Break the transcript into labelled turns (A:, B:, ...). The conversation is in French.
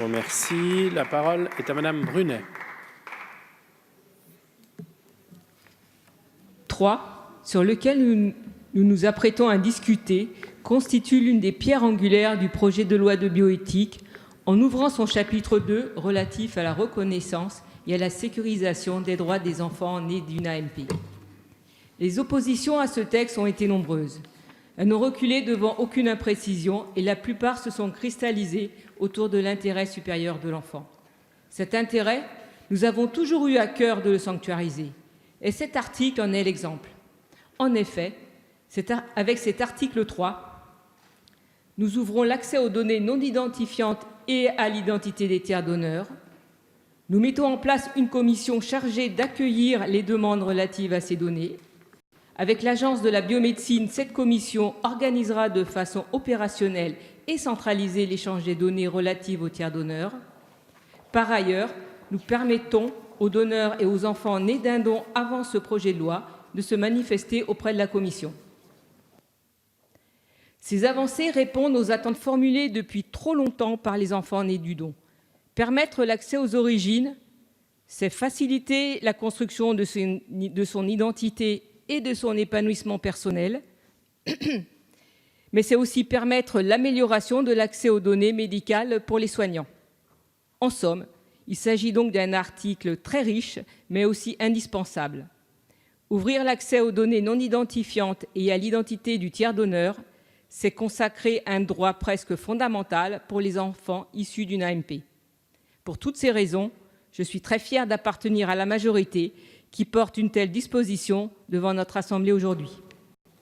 A: Je vous remercie. La parole est à Madame Brunet.
B: 3, sur lequel nous nous apprêtons à discuter, constitue l'une des pierres angulaires du projet de loi de bioéthique en ouvrant son chapitre 2 relatif à la reconnaissance et à la sécurisation des droits des enfants nés d'une AMP. Les oppositions à ce texte ont été nombreuses. Elles n'ont reculé devant aucune imprécision et la plupart se sont cristallisées autour de l'intérêt supérieur de l'enfant. Cet intérêt, nous avons toujours eu à cœur de le sanctuariser. Et cet article en est l'exemple. En effet, avec cet article 3, nous ouvrons l'accès aux données non identifiantes et à l'identité des tiers donneurs. Nous mettons en place une commission chargée d'accueillir les demandes relatives à ces données. Avec l'Agence de la biomédecine, cette commission organisera de façon opérationnelle et centralisée l'échange des données relatives aux tiers donneurs. Par ailleurs, nous permettons aux donneurs et aux enfants nés d'un don avant ce projet de loi de se manifester auprès de la Commission. Ces avancées répondent aux attentes formulées depuis trop longtemps par les enfants nés du don. Permettre l'accès aux origines, c'est faciliter la construction de son identité et de son épanouissement personnel, mais c'est aussi permettre l'amélioration de l'accès aux données médicales pour les soignants. En somme, il s'agit donc d'un article très riche, mais aussi indispensable. Ouvrir l'accès aux données non identifiantes et à l'identité du tiers donneur, c'est consacrer un droit presque fondamental pour les enfants issus d'une AMP. Pour toutes ces raisons, je suis très fière d'appartenir à la majorité qui porte une telle disposition devant notre Assemblée aujourd'hui.